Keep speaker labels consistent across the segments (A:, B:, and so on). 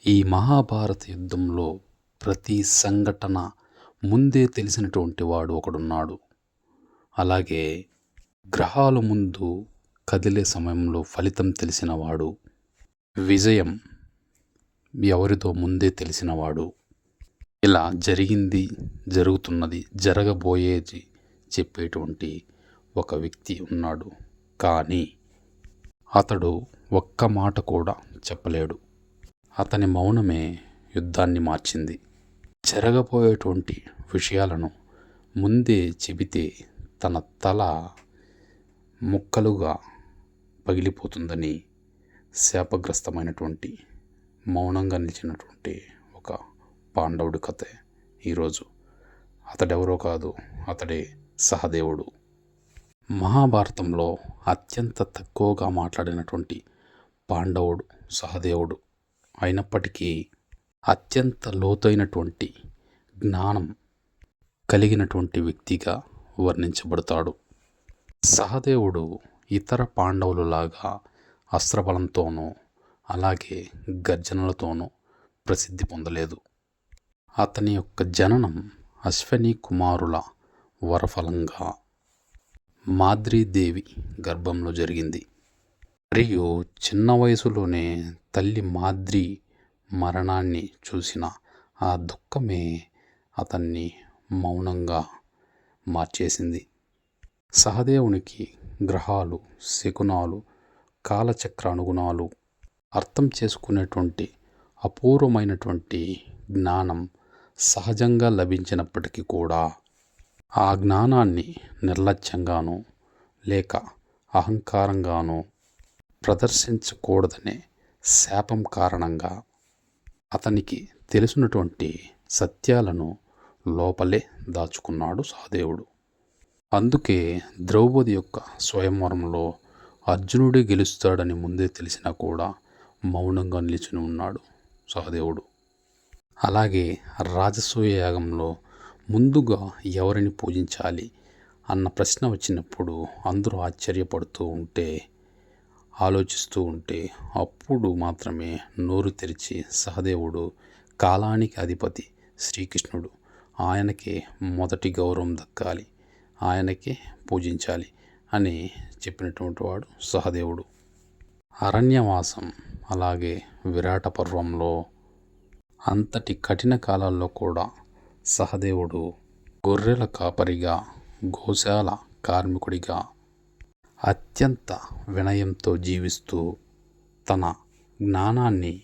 A: ఈ మహాభారత యుద్ధంలో ప్రతి సంఘటన ముందే తెలిసినటువంటి వాడు ఒకడున్నాడు. అలాగే గ్రహాల ముందు కదిలే సమయంలో ఫలితం తెలిసినవాడు, విజయం ఎవరిదో ముందే తెలిసినవాడు, ఇలా జరిగింది, జరుగుతున్నది, జరగబోయేది చెప్పేటువంటి ఒక వ్యక్తి ఉన్నాడు. కానీ అతడు ఒక్క మాట కూడా చెప్పలేడు. అతని మౌనమే యుద్ధాన్ని మార్చింది. జరగబోయేటువంటి విషయాలను ముందే చెబితే తన తల ముక్కలుగా పగిలిపోతుందని శాపగ్రస్తమైనటువంటి మౌనంగా నిలిచినటువంటి ఒక పాండవుడి కథ ఈరోజు. అతడెవరో కాదు, అతడే సహదేవుడు. మహాభారతంలో అత్యంత తక్కువగా మాట్లాడినటువంటి పాండవుడు సహదేవుడు అయినప్పటికీ అత్యంత లోతైనటువంటి జ్ఞానం కలిగినటువంటి వ్యక్తిగా వర్ణించబడతాడు. సహదేవుడు ఇతర పాండవులలాగా అస్త్రబలంతోనూ అలాగే గర్జనలతోనూ ప్రసిద్ధి పొందలేదు. అతని యొక్క జననం అశ్వని కుమారుల వరఫలంగా మాద్రీదేవి గర్భంలో జరిగింది. మరియు చిన్న వయసులోనే తల్లి మాద్రి మరణాన్ని చూసిన ఆ దుఃఖమే అతన్ని మౌనంగా మార్చేసింది. సహదేవునికి గ్రహాలు, శకునాలు, కాలచక్ర అనుగుణాలు అర్థం చేసుకునేటువంటి అపూర్వమైనటువంటి జ్ఞానం సహజంగా లభించినప్పటికీ కూడా ఆ జ్ఞానాన్ని నిర్లక్ష్యంగానో లేక అహంకారంగానో ప్రదర్శించకూడదనే శాపం కారణంగా అతనికి తెలిసినటువంటి సత్యాలను లోపలే దాచుకున్నాడు సహదేవుడు. అందుకే ద్రౌపది యొక్క స్వయంవరంలో అర్జునుడే గెలుస్తాడని ముందే తెలిసినా కూడా మౌనంగా నిలిచుని ఉన్నాడు సహదేవుడు. అలాగే రాజసూయ యాగంలో ముందుగా ఎవరిని పూజించాలి అన్న ప్రశ్న వచ్చినప్పుడు అందరూ ఆశ్చర్యపడుతూ ఉంటే, ఆలోచిస్తూ ఉంటే అప్పుడు మాత్రమే నోరు తెరిచి సహదేవుడు కాలానికి అధిపతి శ్రీకృష్ణుడు, ఆయనకే మొదటి గౌరవం దక్కాలి, ఆయనకే పూజించాలి అని చెప్పినటువంటి వాడు సహదేవుడు. అరణ్యవాసం అలాగే విరాట పర్వంలో అంతటి కఠిన కాలాల్లో కూడా సహదేవుడు గొర్రెల కాపరిగా, గోశాల కార్మికుడిగా అత్యంత వినయంతో జీవిస్తూ తన జ్ఞానాన్ని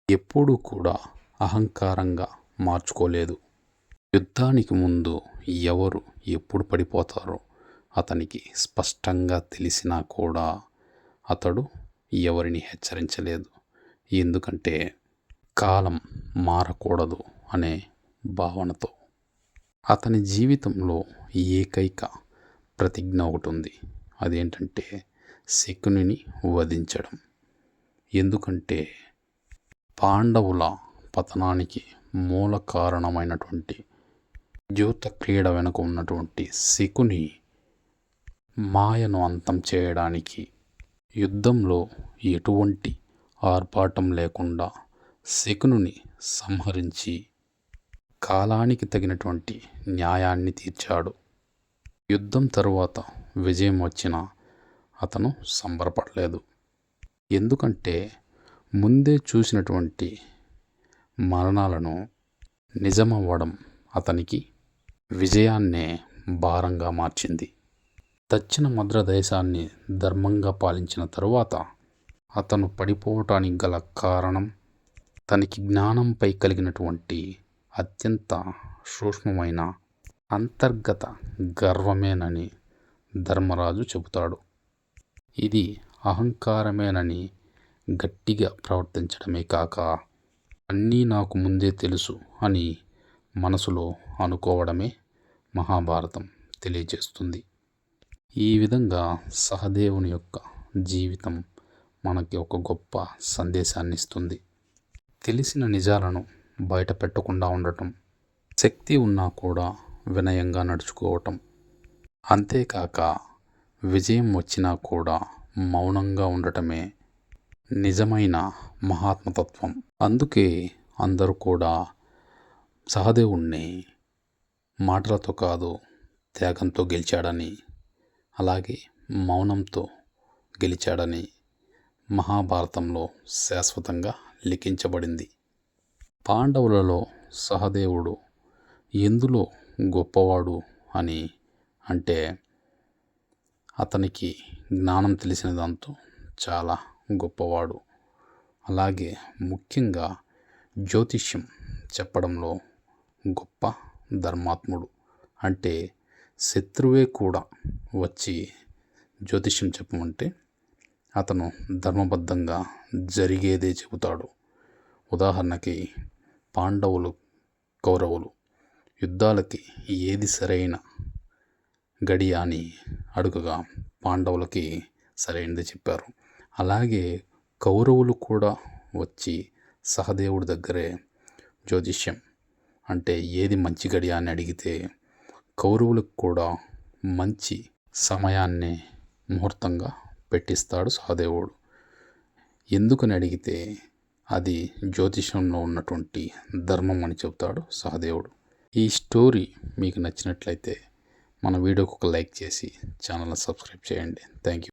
A: ఎప్పుడూ కూడా అహంకారంగా మార్చుకోలేదు. యుద్ధానికి ముందు ఎవరు ఎప్పుడు పడిపోతారో అతనికి స్పష్టంగా తెలిసినా కూడా అతడు ఎవరిని హెచ్చరించలేదు. ఎందుకంటే కాలం మారకూడదు అనే భావనతో. అతని జీవితంలో ఏకైక ప్రతిజ్ఞ ఒకటి ఉంది. అదేంటంటే శకునిని వధించడం. ఎందుకంటే పాండవుల పతనానికి మూల కారణమైనటువంటి యూత క్రీడ వెనుక ఉన్నటువంటి శకుని మాయను అంతం చేయడానికి యుద్ధంలో ఎటువంటి ఆర్భాటం లేకుండా శకునుని సంహరించి కాలానికి తగినటువంటి న్యాయాన్ని తీర్చాడు. యుద్ధం తరువాత విజయం వచ్చినా అతను సంబరపడలేదు. ఎందుకంటే ముందే చూసినటువంటి మరణాలను నిజమవ్వడం అతనికి విజయాన్నే భారంగా మార్చింది. దక్షిణ మద్ర దేశాన్ని ధర్మంగా పాలించిన తరువాత అతను పడిపోవటానికి గల కారణం తనకి జ్ఞానంపై కలిగినటువంటి అత్యంత సూక్ష్మమైన అంతర్గత గర్వమేనని ధర్మరాజు చెబుతాడు. ఇది అహంకారమేనని గట్టిగా ప్రవర్తించడమే కాక అన్నీ నాకు ముందే తెలుసు అని మనసులో అనుకోవడమే మహాభారతం తెలియజేస్తుంది. ఈ విధంగా సహదేవుని యొక్క జీవితం మనకి ఒక గొప్ప సందేశాన్ని ఇస్తుంది. తెలిసిన నిజాలను బయట పెట్టకుండా ఉండటం, శక్తి ఉన్నా కూడా వినయంగా నడుచుకోవటం, అంతేకాక విజయం వచ్చినా కూడా మౌనంగా ఉండటమే నిజమైన మహాత్మతత్వం. అందుకే అందరూ కూడా సహదేవుణ్ణి మాటలతో కాదు త్యాగంతో గెలిచాడని, అలాగే మౌనంతో గెలిచాడని మహాభారతంలో శాశ్వతంగా లిఖించబడింది. పాండవులలో సహదేవుడు ఎందులో గొప్పవాడు అని అంటే అతనికి జ్ఞానం తెలిసిన దాంతో చాలా గొప్పవాడు. అలాగే ముఖ్యంగా జ్యోతిష్యం చెప్పడంలో గొప్ప ధర్మాత్ముడు. అంటే శత్రువే కూడా వచ్చి జ్యోతిష్యం చెప్పమంటే అతను ధర్మబద్ధంగా జరిగేదే చెబుతాడు. ఉదాహరణకి పాండవులు కౌరవులు యుద్ధాలకి ఏది సరైన గడియ అని అడుగగా పాండవులకి సరైనది చెప్పారు. అలాగే కౌరవులు కూడా వచ్చి సహదేవుడి దగ్గరే జ్యోతిష్యం అంటే ఏది మంచి గడియ అని అడిగితే కౌరవులకు కూడా మంచి సమయాన్ని ముహూర్తంగా పెట్టిస్తాడు సహదేవుడు. ఎందుకని అడిగితే అది జ్యోతిషంలో ఉన్నటువంటి ధర్మం అని చెబుతాడు సహదేవుడు. ఈ స్టోరీ మీకు నచ్చినట్లయితే మన వీడియోకి ఒక లైక్ చేసి ఛానల్ని సబ్స్క్రైబ్ చేయండి. Thank you.